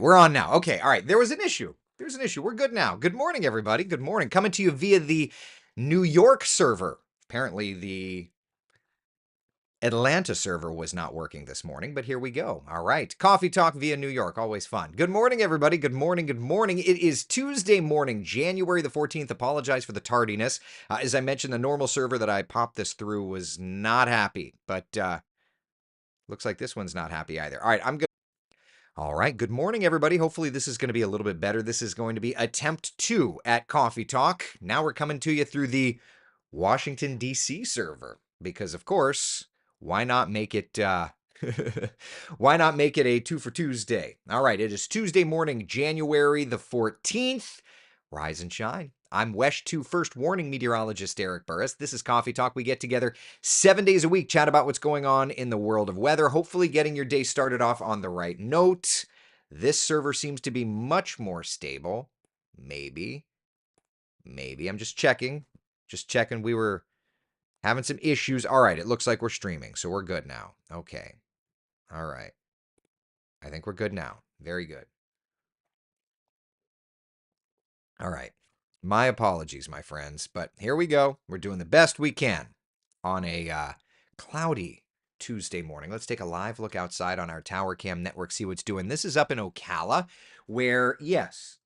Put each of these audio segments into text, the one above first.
we're on now. Okay, all right. There was an issue. There's an issue. We're good now. Good morning, everybody. Good morning. Coming to you via the New York server. Apparently, the Atlanta server was not working this morning, but here we go. All right. Coffee Talk via New York. Always fun. Good morning, everybody. Good morning. Good morning. It is Tuesday morning, January the 14th. Apologize for the tardiness. As I mentioned, the normal server that I popped this through was not happy, but looks like this one's not happy either. All right. I'm good. All right. Good morning, everybody. Hopefully, this is going to be a little bit better. This is going to be attempt 2 at Coffee Talk. Now we're coming to you through the Washington, D.C. server because, of course, why not make it why not make it a 2 for Tuesday? All right, it is Tuesday morning, January the 14th. Rise and shine. I'm WESH 2 First Warning meteorologist Eric Burris. This is Coffee Talk. We get together 7 days a week, chat about what's going on in the world of weather, hopefully getting your day started off on the right note. This server seems to be much more stable. Maybe. I'm just checking. We were having some issues. All right, it looks like we're streaming, so we're good now. Okay. All right. I think we're good now. Very good. All right. My apologies, my friends, but here we go. We're doing the best we can on a cloudy Tuesday morning. Let's take a live look outside on our Tower Cam network, see what's doing. This is up in Ocala, where, yes,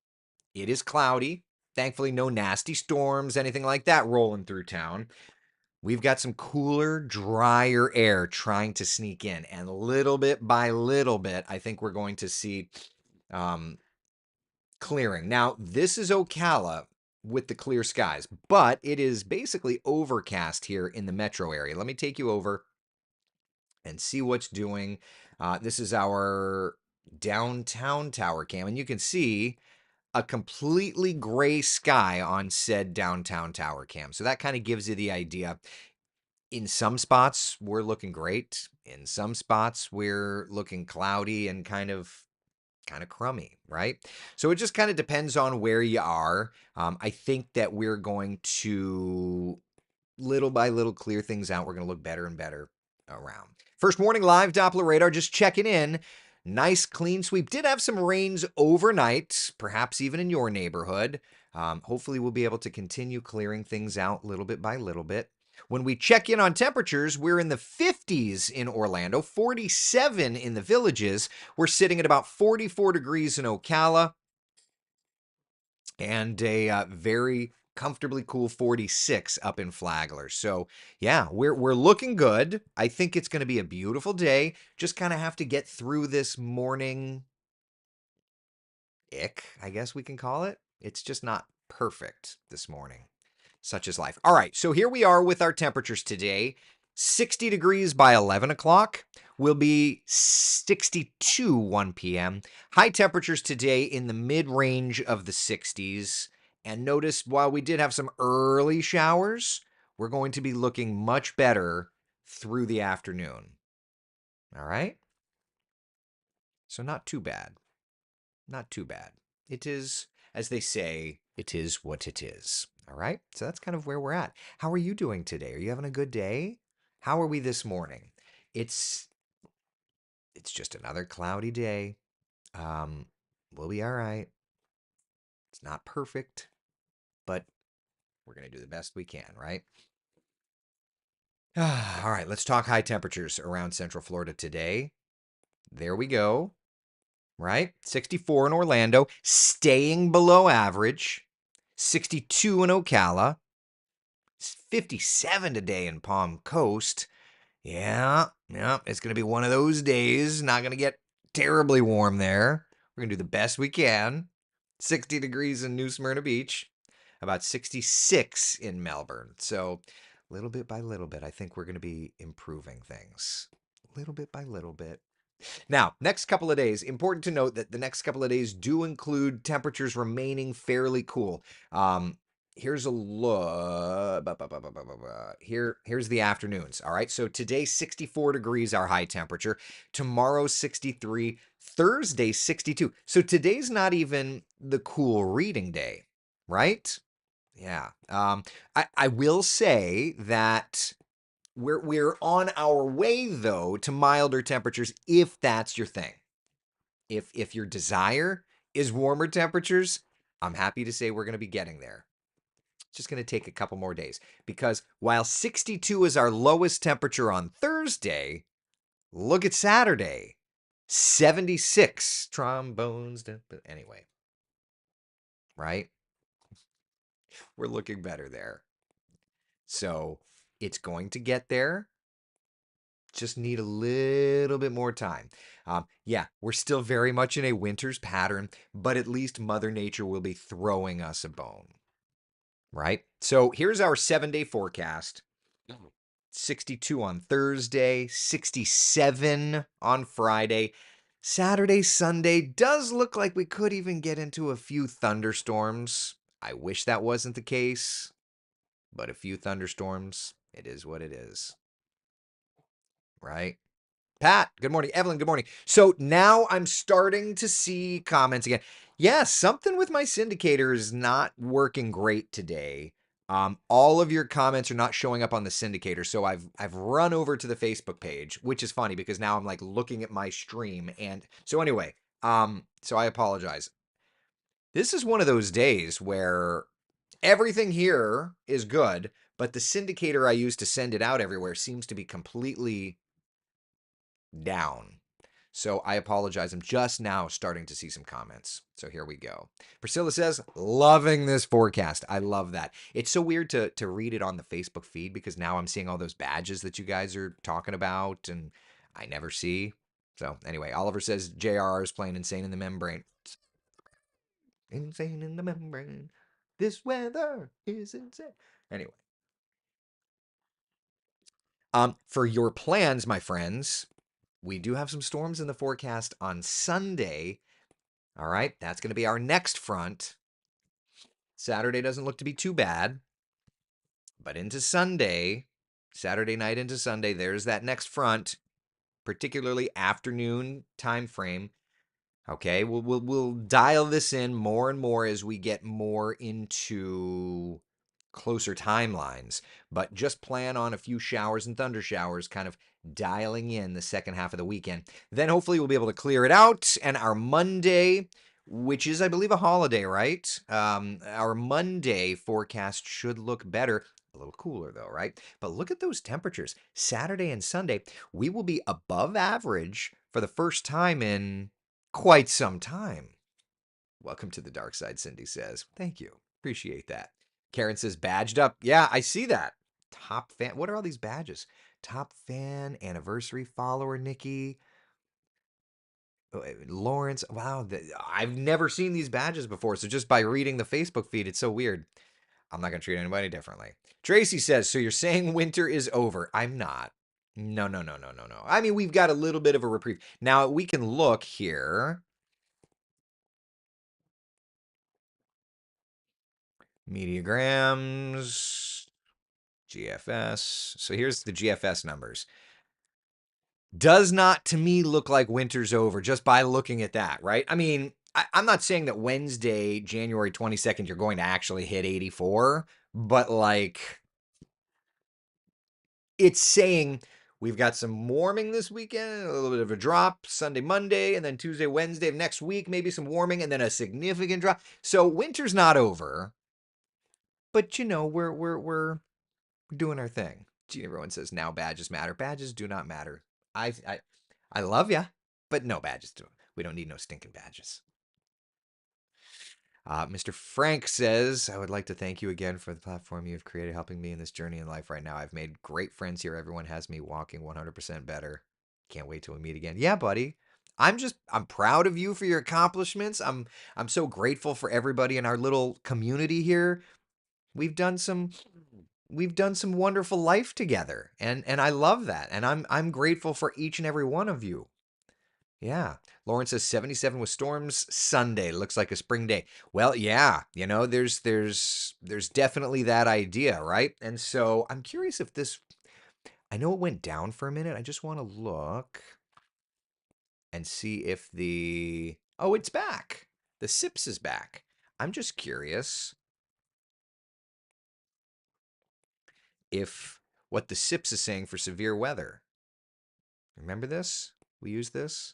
it is cloudy. Thankfully, no nasty storms, anything like that rolling through town. We've got some cooler, drier air trying to sneak in. And little bit by little bit, I think we're going to see clearing. Now, this is Ocala with the clear skies, but it is basically overcast here in the metro area. Let me take you over and see what's doing. This is our downtown tower cam, and you can see a completely gray sky on said downtown tower cam. So that kind of gives you the idea. In some spots, we're looking great. In some spots, we're looking cloudy and kind of crummy, right? So it just kind of depends on where you are. I think that we're going to little by little clear things out. We're going to look better and better around. First warning live Doppler radar, just checking in. Nice clean sweep. Did have some rains overnight, perhaps even in your neighborhood. Hopefully we'll be able to continue clearing things out little bit by little bit. When we check in on temperatures, we're in the 50s in Orlando, 47 in the Villages. We're sitting at about 44 degrees in Ocala, and a very comfortably cool 46 up in Flagler. So yeah, we're looking good. I think it's going to be a beautiful day. Just kind of have to get through this morning ick, I guess we can call it. It's just not perfect this morning. Such is life. All right, so here we are with our temperatures today. 60 degrees by 11 o'clock. Will be 62 1 p.m. High temperatures today in the mid-range of the 60s. And notice while we did have some early showers, we're going to be looking much better through the afternoon. All right? So not too bad. Not too bad. It is, as they say, it is what it is. All right? So that's kind of where we're at. How are you doing today? Are you having a good day? How are we this morning? It's just another cloudy day. We'll be all right. It's not perfect, but we're going to do the best we can, right? All right, let's talk high temperatures around Central Florida today. There we go. Right? 64 in Orlando, staying below average. 62 in Ocala. 57 today in Palm Coast. Yeah, it's going to be one of those days. Not going to get terribly warm there. We're going to do the best we can. 60 degrees in New Smyrna Beach. About 66 in Melbourne. So little bit by little bit, I think we're going to be improving things. Little bit by little bit. Now, next couple of days, important to note that the next couple of days do include temperatures remaining fairly cool. Here's a look. Here's the afternoons. All right. So today, 64 degrees, our high temperature. Tomorrow, 63. Thursday, 62. So today's not even the cool reading day, right? Yeah. I will say that we're on our way, though, to milder temperatures if that's your thing. If your desire is warmer temperatures, I'm happy to say we're going to be getting there. It's just going to take a couple more days because while 62 is our lowest temperature on Thursday, look at Saturday. 76 trombones. Anyway, right? We're looking better there. So it's going to get there. Just need a little bit more time. Yeah, we're still very much in a winter's pattern, but at least Mother Nature will be throwing us a bone, right? So here's our 7 day forecast. 62 on Thursday, 67 on Friday. Saturday, Sunday does look like we could even get into a few thunderstorms. I wish that wasn't the case, but a few thunderstorms, it is what it is, right? Pat, good morning. Evelyn, good morning. So now I'm starting to see comments again. Yes, something with my syndicator is not working great today. All of your comments are not showing up on the syndicator, so I've run over to the Facebook page, which is funny because now I'm like looking at my stream, and so anyway, so I apologize. This is one of those days where everything here is good, but the syndicator I use to send it out everywhere seems to be completely down. So I apologize. I'm just now starting to see some comments. So here we go. Priscilla says, loving this forecast. I love that. It's so weird to read it on the Facebook feed because now I'm seeing all those badges that you guys are talking about and I never see. So anyway, Oliver says JRR is playing Insane in the Membrane. Insane in the Membrane. This weather is insane. Anyway, for your plans, my friends, we do have some storms in the forecast on Sunday. All right, that's going to be our next front. Saturday doesn't look to be too bad, but into Sunday, Saturday night into Sunday, there's that next front, particularly afternoon time frame. Okay, we'll dial this in more and more as we get more into closer timelines, but just plan on a few showers and thunder showers kind of dialing in the second half of the weekend. Then hopefully we'll be able to clear it out, and our Monday, which is I believe a holiday, right? Our Monday forecast should look better. A little cooler though, right? But look at those temperatures. Saturday and Sunday, we will be above average for the first time in quite some time. Welcome to the dark side, Cindy says. Thank you. Appreciate that. Karen says, badged up. Yeah, I see that. Top fan. What are all these badges? Top fan, anniversary follower, Nikki. Lawrence. Wow. I've never seen these badges before. So just by reading the Facebook feed, it's so weird. I'm not going to treat anybody differently. Tracy says, so you're saying winter is over? I'm not. No, no, no, no, no, no. I mean, we've got a little bit of a reprieve. Now we can look here. Mediagrams, GFS. So here's the GFS numbers. Does not to me look like winter's over just by looking at that, right? I mean, I'm not saying that Wednesday, January 22nd, you're going to actually hit 84, but like it's saying we've got some warming this weekend, a little bit of a drop Sunday, Monday, and then Tuesday, Wednesday of next week, maybe some warming, and then a significant drop. So winter's not over, but you know, we're doing our thing. Gee, everyone says now badges matter. Badges do not matter. I I love ya, but no badges do. We don't need no stinking badges. Mr. Frank says, I would like to thank you again for the platform you've created, helping me in this journey in life right now. I've made great friends here. Everyone has me walking 100% better. Can't wait till we meet again. Yeah, buddy. I'm proud of you for your accomplishments. I'm so grateful for everybody in our little community here. We've done some we've done some wonderful life together, and I love that, and I'm grateful for each and every one of you. Yeah. Lauren says 77 with storms Sunday. Looks like a spring day. Well, yeah, you know, there's definitely that idea, right? And so I'm curious if this I know it went down for a minute. I just want to look and see if the oh, it's back. The SIPS is back. I'm just curious if what the SIPS is saying for severe weather. Remember this? We use this.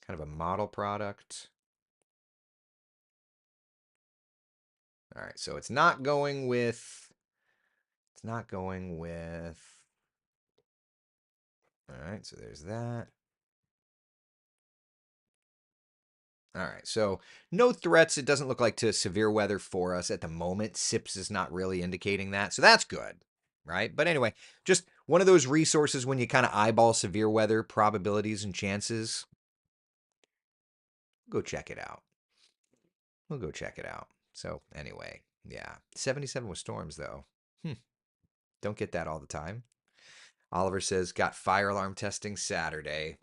Kind of a model product. All right, so it's not going with. It's not going with. All right, so there's that. All right, so no threats. It doesn't look like to severe weather for us at the moment. SIPS is not really indicating that, so that's good, right? But anyway, just one of those resources when you kind of eyeball severe weather probabilities and chances. Go check it out. We'll go check it out. So anyway, yeah, 77 with storms though. Don't get that all the time. Oliver says got fire alarm testing Saturday.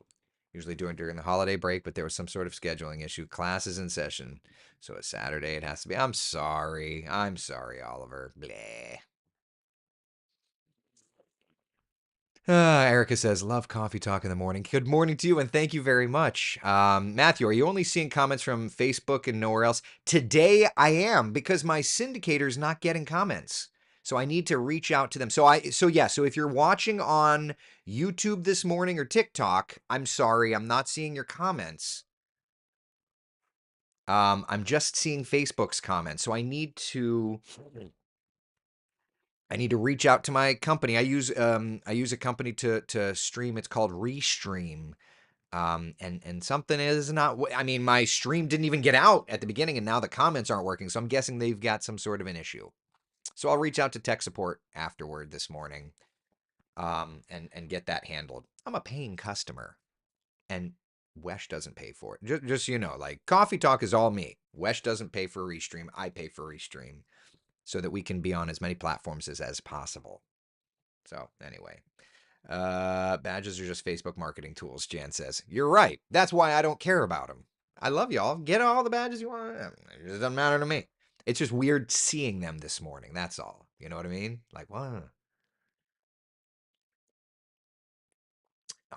Usually doing during the holiday break, but there was some sort of scheduling issue. Class is in session. So it's Saturday. It has to be. I'm sorry. I'm sorry, Oliver. Bleh. Erica says, love coffee talk in the morning. Good morning to you, and thank you very much. Matthew, are you only seeing comments from Facebook and nowhere else? Today I am, because my syndicator's not getting comments. So I need to reach out to them. So if you're watching on YouTube this morning or TikTok, I'm sorry, I'm not seeing your comments. I'm just seeing Facebook's comments. So I need to reach out to my company. I use a company to stream. It's called Restream. And something is not. I mean, my stream didn't even get out at the beginning, and now the comments aren't working. So I'm guessing they've got some sort of an issue. So I'll reach out to tech support afterward this morning, and get that handled. I'm a paying customer, and Wesh doesn't pay for it. Just so you know, like Coffee Talk is all me. Wesh doesn't pay for Restream. I pay for Restream, so that we can be on as many platforms as possible. So anyway, badges are just Facebook marketing tools, Jan says. You're right. That's why I don't care about them. I love y'all. Get all the badges you want. It doesn't matter to me. It's just weird seeing them this morning. That's all. You know what I mean? Like, what?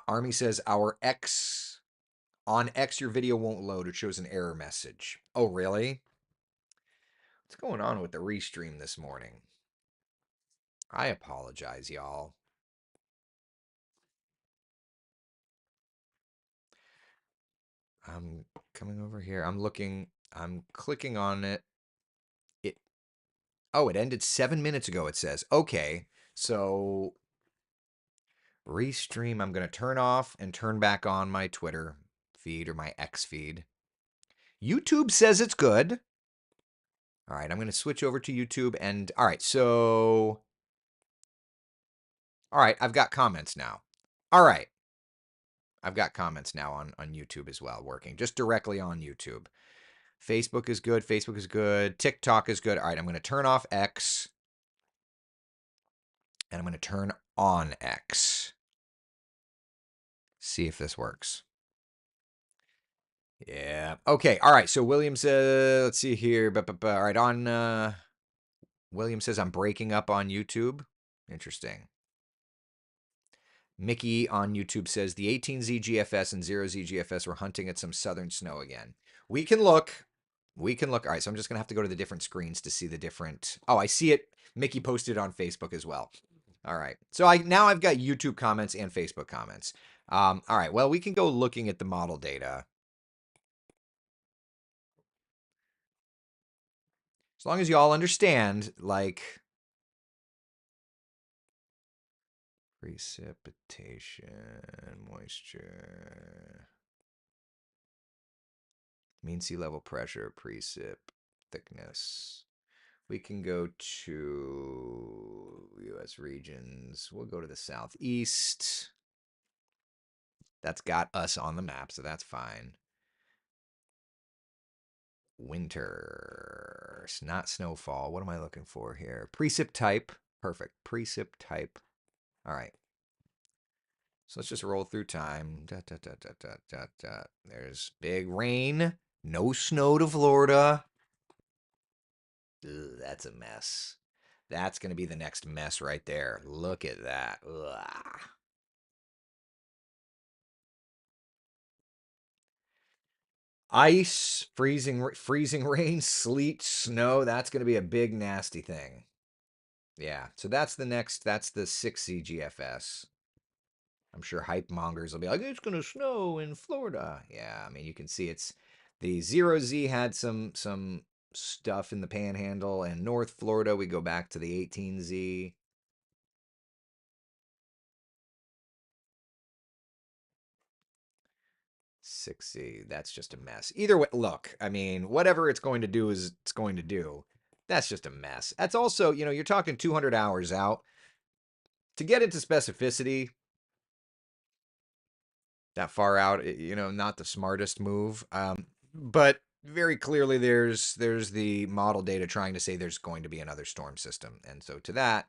Army says, on X, your video won't load. It shows an error message. Oh, really? What's going on with the restream this morning? I apologize, y'all. I'm coming over here. I'm clicking on it. Oh, it ended 7 minutes ago, it says. Okay. So restream, I'm going to turn off and turn back on my Twitter feed or my X feed. YouTube says it's good. All right, I'm going to switch over to YouTube and all right, I've got comments now. All right. I've got comments now on YouTube as well, working just directly on YouTube. Facebook is good. Facebook is good. TikTok is good. All right, I'm going to turn off X and I'm going to turn on X. See if this works. Yeah. Okay. All right. So William says, let's see here. All right. William says I'm breaking up on YouTube. Interesting. Mickey on YouTube says the 18Z and 0Z were hunting at some southern snow again. We can look. We can look. All right. So I'm just going to have to go to the different screens to see the different. Oh, I see it. Mickey posted on Facebook as well. All right. So now I've got YouTube comments and Facebook comments. All right. Well, we can go looking at the model data. As long as you all understand, like precipitation, moisture, mean sea level pressure, precip, thickness. We can go to U.S. regions. We'll go to the southeast. That's got us on the map, so that's fine. Winter. It's not snowfall. What am I looking for here? Precip type. Perfect. Precip type. All right. So let's just roll through time. There's big rain. No snow to Florida. Ugh, that's a mess. That's going to be the next mess right there. Look at that. Ugh. Ice, freezing rain, sleet, snow. That's going to be a big nasty thing. Yeah. So that's the 6 CGFS. I'm sure hype mongers will be like, it's gonna snow in Florida. Yeah, I mean you can see it's the zero Z had some stuff in the Panhandle, and North Florida we go back to the 18Z. 6Z, that's just a mess. Either way, look, I mean, whatever it's going to do is it's going to do. That's just a mess. That's also, you're talking 200 hours out. To get into specificity that far out, not the smartest move. But very clearly there's the model data trying to say there's going to be another storm system. And so to that,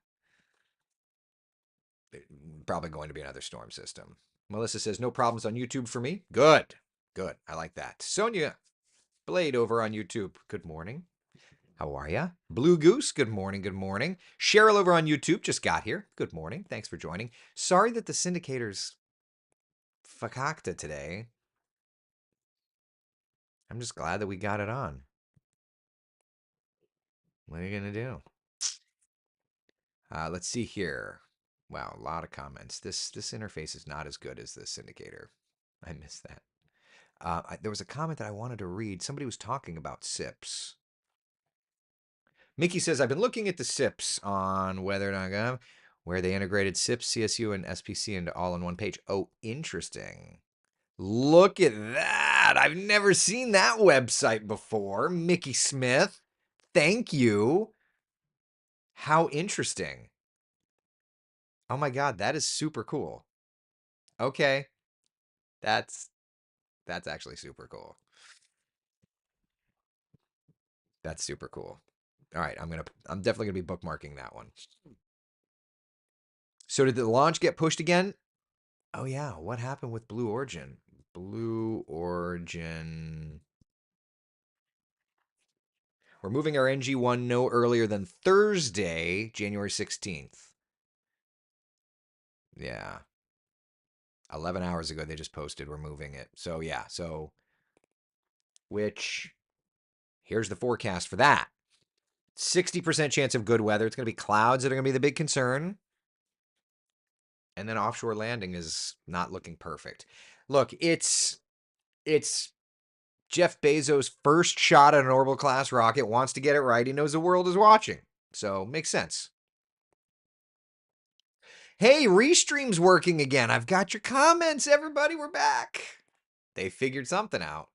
probably going to be another storm system. Melissa says, no problems on YouTube for me. Good. Good. I like that. Sonia Blade over on YouTube. Good morning. How are ya? Blue Goose, good morning, good morning. Cheryl over on YouTube just got here. Good morning. Thanks for joining. Sorry that the syndicator's fakakta today. I'm just glad that we got it on. What are you going to do? Let's see here. Wow, a lot of comments. This interface is not as good as this syndicator. I missed that. There was a comment that I wanted to read. Somebody was talking about SIPs. Mickey says, I've been looking at the SIPs on weather.gov, where they integrated SIPs, CSU, and SPC into all on one page. Oh, interesting. Look at that. I've never seen that website before. Mickey Smith, thank you. How interesting. Oh my God, that is super cool. Okay. That's actually super cool. That's super cool. All right, I'm definitely gonna be bookmarking that one. So did the launch get pushed again? Oh yeah, what happened with Blue Origin? Blue Origin. We're moving our NG1 no earlier than Thursday, January 16th. Yeah. 11 hours ago they just posted we're moving it. So yeah, which here's the forecast for that. 60% chance of good weather. It's going to be clouds that are going to be the big concern. And then offshore landing is not looking perfect. Look, it's Jeff Bezos' first shot at an orbital class rocket, wants to get it right. He knows the world is watching. So, makes sense. Hey, Restream's working again. I've got your comments, everybody. We're back. They figured something out.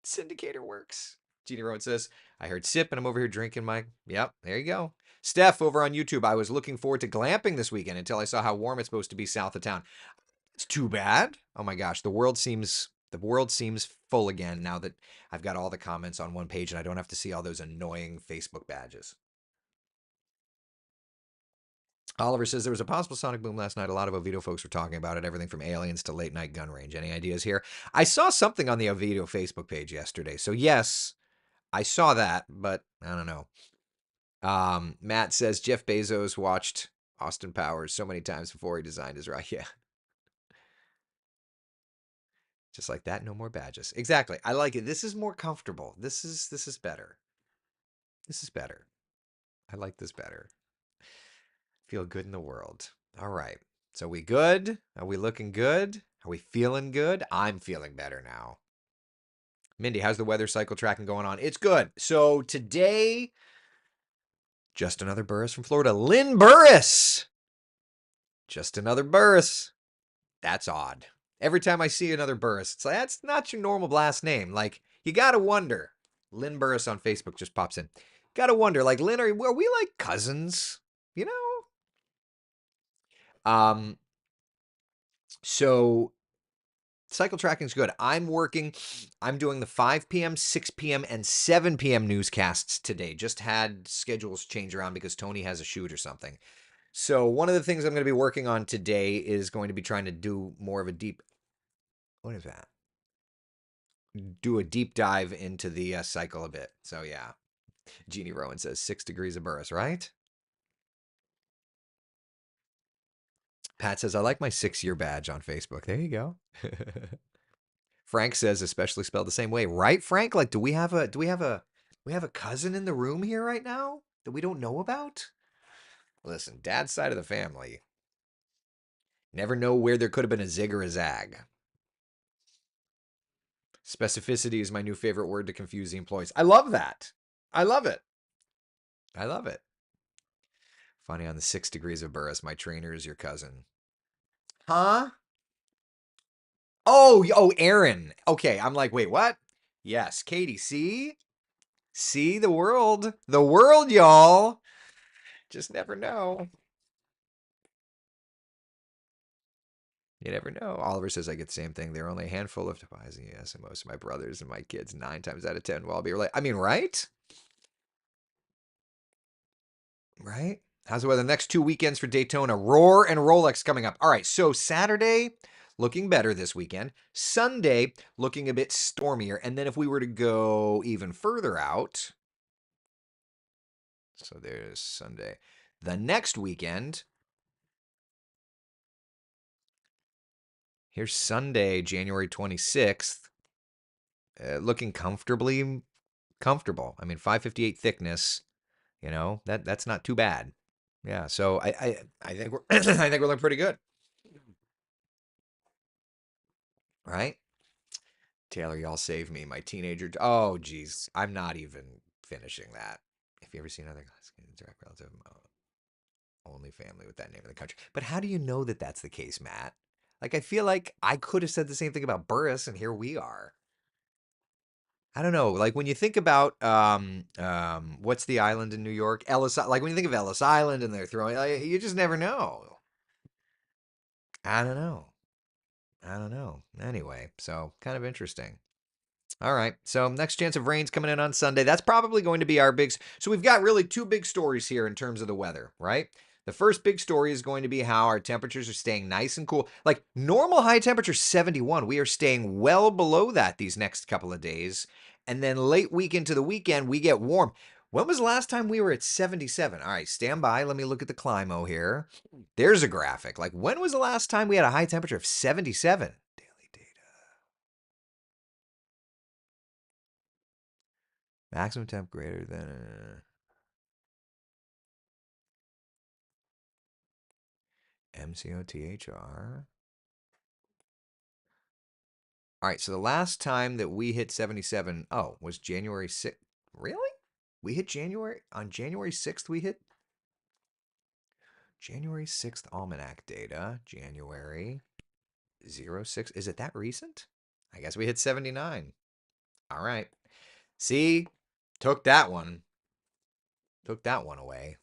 Syndicator works. Jeannie Rowan says, I heard sip and I'm over here drinking my... Yep, there you go. Steph over on YouTube, I was looking forward to glamping this weekend until I saw how warm it's supposed to be south of town. It's too bad. Oh my gosh, the world seems full again now that I've got all the comments on one page and I don't have to see all those annoying Facebook badges. Oliver says there was a possible sonic boom last night. A lot of Oviedo folks were talking about it. Everything from aliens to late night gun range. Any ideas here? I saw something on the Oviedo Facebook page yesterday. So yes, I saw that, but I don't know. Matt says Jeff Bezos watched Austin Powers so many times before he designed his rocket. Yeah. Just like that, no more badges. Exactly. I like it. This is more comfortable. This is better. This is better. I like this better. Feel good in the world. All right. So we good? Are we looking good? Are we feeling good? I'm feeling better now. Mindy, how's the weather cycle tracking going on? It's good. So today, just another Burris from Florida. Lynn Burris. Just another Burris. That's odd. Every time I see another Burris, it's like, that's not your normal last name. Like, you got to wonder. Lynn Burris on Facebook just pops in. Got to wonder, like, Lynn, are we like cousins? You know? So cycle tracking is good. I'm doing the 5 p.m., 6 p.m., and 7 p.m. newscasts today. Just had schedules change around because Tony has a shoot or something. So one of the things I'm going to be working on today is going to be trying to do more of a deep... What is that? Do a deep dive into the cycle a bit. So yeah. Jeannie Rowan says 6 degrees of Burris, right? Pat says, I like my 6-year badge on Facebook. There you go. Frank says, especially spelled the same way, right, Frank? Like, do we have a cousin in the room here right now that we don't know about? Listen, dad's side of the family, Never know where there could have been a zig or a zag. Specificity is my new favorite word to confuse the employees. I love that. I love it. I love it. Funny on the 6 degrees of Burris, my trainer is your cousin. Huh? Oh, Aaron. Okay, I'm like, wait, what? Yes, Katie. See the world, y'all. Just never know. You never know. Oliver says I get the same thing. There are only a handful of devices. Yes, and most of my brothers and my kids, 9 times out of 10, will all be related. I mean, right? Right? How's the weather? The next 2 weekends for Daytona, Roar and Rolex coming up. All right, so Saturday looking better this weekend. Sunday looking a bit stormier. And then if we were to go even further out, so there's Sunday. The next weekend, here's Sunday, January 26th, looking comfortable. I mean, 558 thickness, that's not too bad. Yeah, so I think we're I think we're looking pretty good, right? Taylor, y'all save me. My teenager. Oh, geez. I'm not even finishing that. If you ever seen other direct relative, only family with that name in the country. But how do you know that that's the case, Matt? Like, I feel like I could have said the same thing about Burris, and here we are. I don't know. Like when you think about what's the island in New York? Ellis. Like when you think of Ellis Island, and they're throwing, like, you just never know. I don't know. I don't know. Anyway, so kind of interesting. All right. So next chance of rain's coming in on Sunday. That's probably going to be our big. So we've got really two big stories here in terms of the weather, right? The first big story is going to be how our temperatures are staying nice and cool. Like normal high temperature 71. We are staying well below that these next couple of days. And then late week into the weekend, we get warm. When was the last time we were at 77? All right, stand by. Let me look at the Climo here. There's a graphic. Like when was the last time we had a high temperature of 77? Daily data. Maximum temp greater than MCOTHR. All right, so the last time that we hit 77, was January 6th. Really? We hit January 6th, we hit January 6th almanac data. January 06. Is it that recent? I guess we hit 79. All right. See, took that one. Took that one away.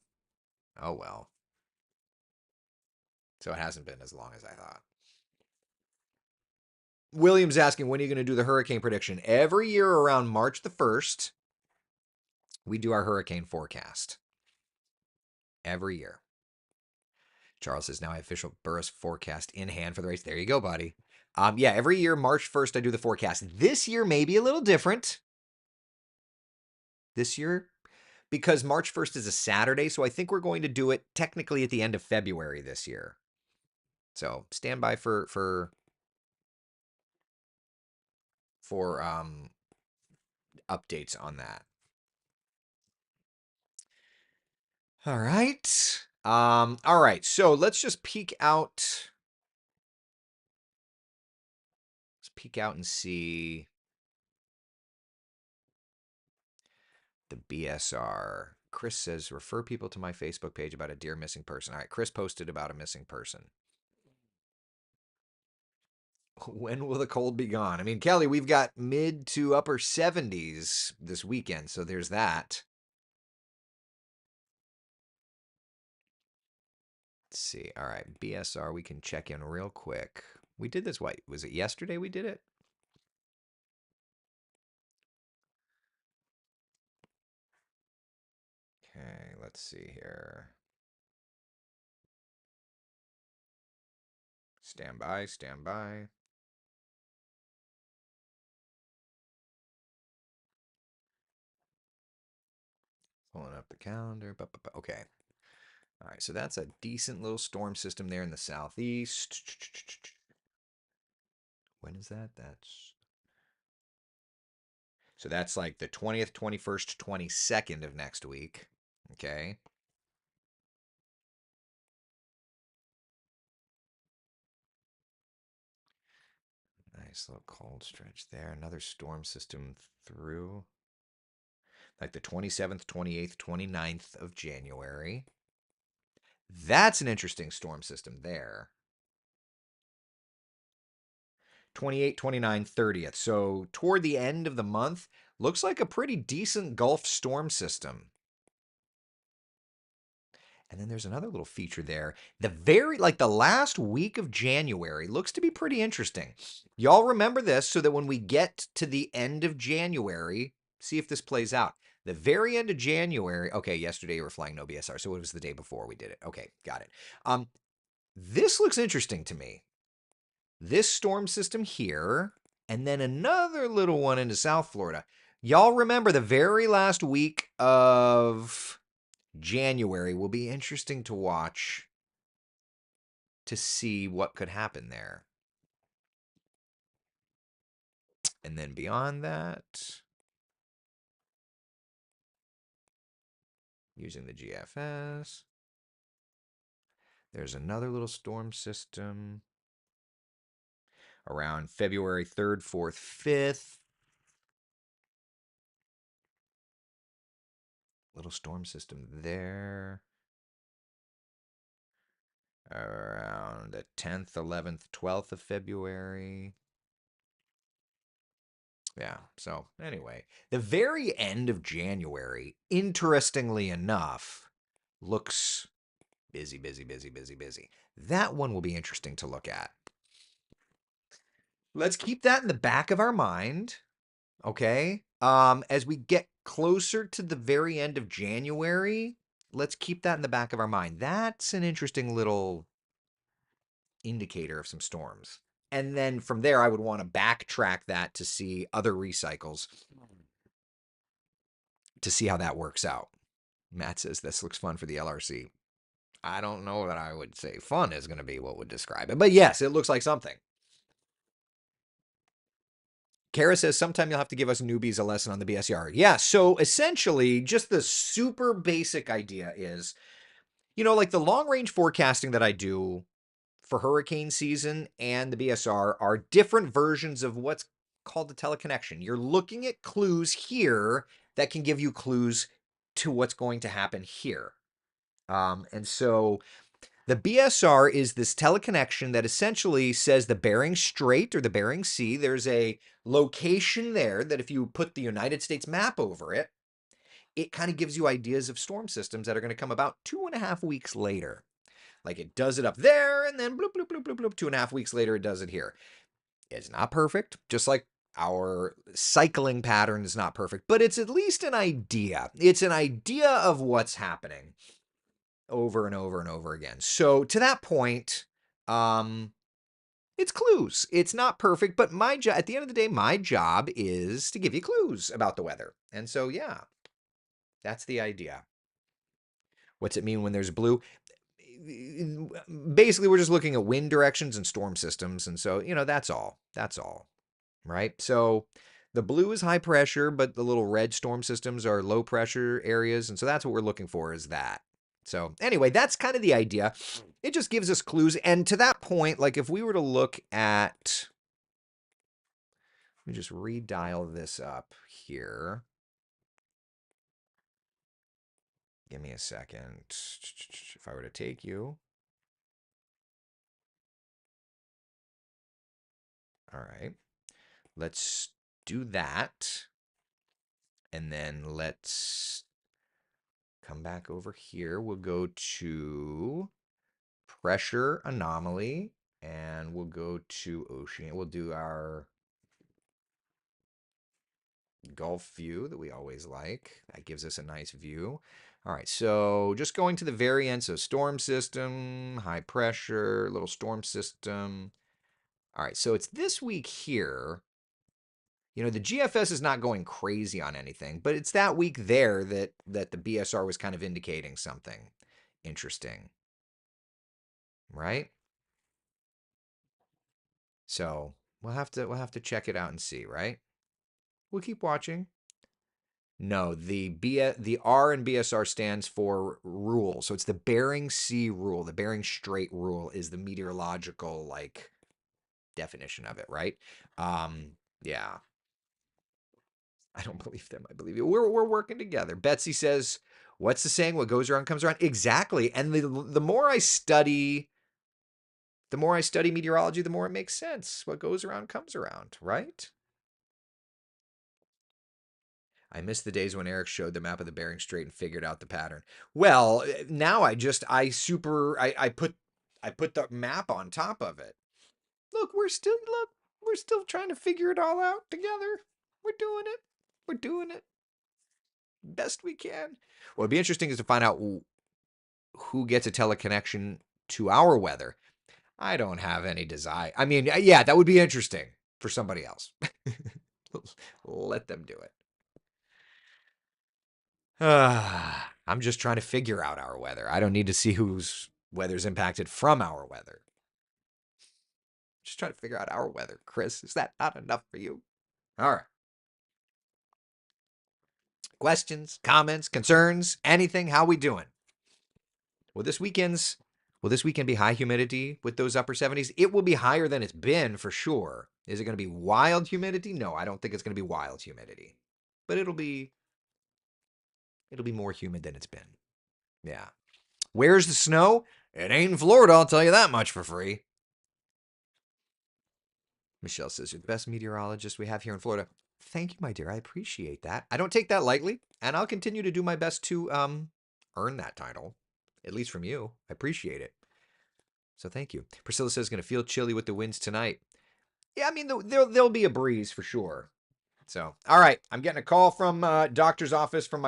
Oh well. So it hasn't been as long as I thought. William's asking, when are you going to do the hurricane prediction? Every year around March the 1st, we do our hurricane forecast. Every year. Charles says, now I have official Burris forecast in hand for the race. There you go, buddy. Yeah, every year, March 1st, I do the forecast. This year may be a little different. This year, because March 1st is a Saturday, so I think we're going to do it technically at the end of February this year. So stand by for updates on that. All right. All right. So let's just peek out. Let's peek out and see the BSR. Chris says, refer people to my Facebook page about a dear missing person. All right. Chris posted about a missing person. When will the cold be gone? I mean, Kelly, we've got mid to upper 70s this weekend. So there's that. Let's see. All right. BSR, we can check in real quick. We did this, what? Was it yesterday we did it? Okay, let's see here. Stand by, stand by. Pulling up the calendar. Okay. All right, so that's a decent little storm system there in the southeast. When is that? So that's like the 20th, 21st, 22nd of next week. Okay. Nice little cold stretch there. Another storm system through like the 27th, 28th, 29th of January. That's an interesting storm system there. 28, 29, 30th. So toward the end of the month, looks like a pretty decent Gulf storm system. And then there's another little feature there. The last week of January looks to be pretty interesting. Y'all remember this so that when we get to the end of January, see if this plays out. The very end of January, okay, yesterday you were flying no BSR, so it was the day before we did it. Okay, got it. This looks interesting to me. This storm system here, and then another little one into South Florida. Y'all remember the very last week of January will be interesting to watch to see what could happen there. And then beyond that, using the GFS, there's another little storm system around February 3rd, 4th, 5th. Little storm system there. Around the 10th, 11th, 12th of February. Yeah, so anyway, the very end of January, interestingly enough, looks busy, busy, busy, busy, busy. That one will be interesting to look at. Let's keep that in the back of our mind, okay? As we get closer to the very end of January, let's keep that in the back of our mind. That's an interesting little indicator of some storms. And then from there, I would want to backtrack that to see other recycles to see how that works out. Matt says this looks fun for the LRC. I don't know that I would say fun is going to be what would describe it, but yes, it looks like something. Kara says sometime you'll have to give us newbies a lesson on the BSR. Yeah, so essentially, just the super basic idea is, like the long range forecasting that I do for hurricane season and the BSR are different versions of what's called a teleconnection. You're looking at clues here that can give you clues to what's going to happen here. And so the BSR is this teleconnection that essentially says the Bering Strait or the Bering Sea. There's a location there that if you put the United States map over it, it kind of gives you ideas of storm systems that are going to come about 2.5 weeks later. Like it does it up there, and then bloop, bloop, bloop, bloop, bloop, 2.5 weeks later, it does it here. It's not perfect, just like our cycling pattern is not perfect, but it's at least an idea. It's an idea of what's happening over and over and over again. So to that point, it's clues. It's not perfect, but my job, at the end of the day, my job is to give you clues about the weather. And so, yeah, that's the idea. What's it mean when there's blue? Basically, we're just looking at wind directions and storm systems. And so, that's all. That's all. Right? So the blue is high pressure, but the little red storm systems are low pressure areas. And so that's what we're looking for is that. So anyway, that's kind of the idea. It just gives us clues. And to that point, like if we were to look at, let me just redial this up here. Give me a second. If I were to take you. All right. Let's do that. And then let's come back over here. We'll go to pressure anomaly and we'll go to ocean. We'll do our Gulf view that we always like. That gives us a nice view. All right, so just going to the very end. So storm system, high pressure, little storm system. All right, so it's this week here. The GFS is not going crazy on anything, but it's that week there that the BSR was kind of indicating something interesting. Right? So we'll have to check it out and see, right? We'll keep watching. No, the R in BSR stands for rule. So it's the Bering Sea rule. The Bering Strait rule is the meteorological definition of it, right? Yeah. I don't believe them. I believe you. We're working together. Betsy says, "What's the saying? What goes around comes around." Exactly. And the more I study, meteorology, the more it makes sense. What goes around comes around, right? I miss the days when Eric showed the map of the Bering Strait and figured out the pattern. Well, now I put the map on top of it. Look, we're still trying to figure it all out together. We're doing it. We're doing it best we can. What would be interesting is to find out who gets a teleconnection to our weather. I don't have any desire. I mean, yeah, that would be interesting for somebody else. Let them do it. I'm just trying to figure out our weather. I don't need to see whose weather's impacted from our weather. Just trying to figure out our weather. Chris, is that not enough for you? All right. Questions, comments, concerns, anything? How we doing? Well, will this weekend be high humidity with those upper 70s? It will be higher than it's been for sure. Is it going to be wild humidity? No, I don't think it's going to be wild humidity. But it'll be more humid than it's been. Yeah. Where's the snow? It ain't in Florida, I'll tell you that much for free. Michelle says, "You're the best meteorologist we have here in Florida." Thank you, my dear. I appreciate that. I don't take that lightly, and I'll continue to do my best to earn that title, at least from you. I appreciate it. So thank you. Priscilla says, "Going to feel chilly with the winds tonight." Yeah, I mean, there'll be a breeze for sure. So, all right. I'm getting a call from doctor's office from my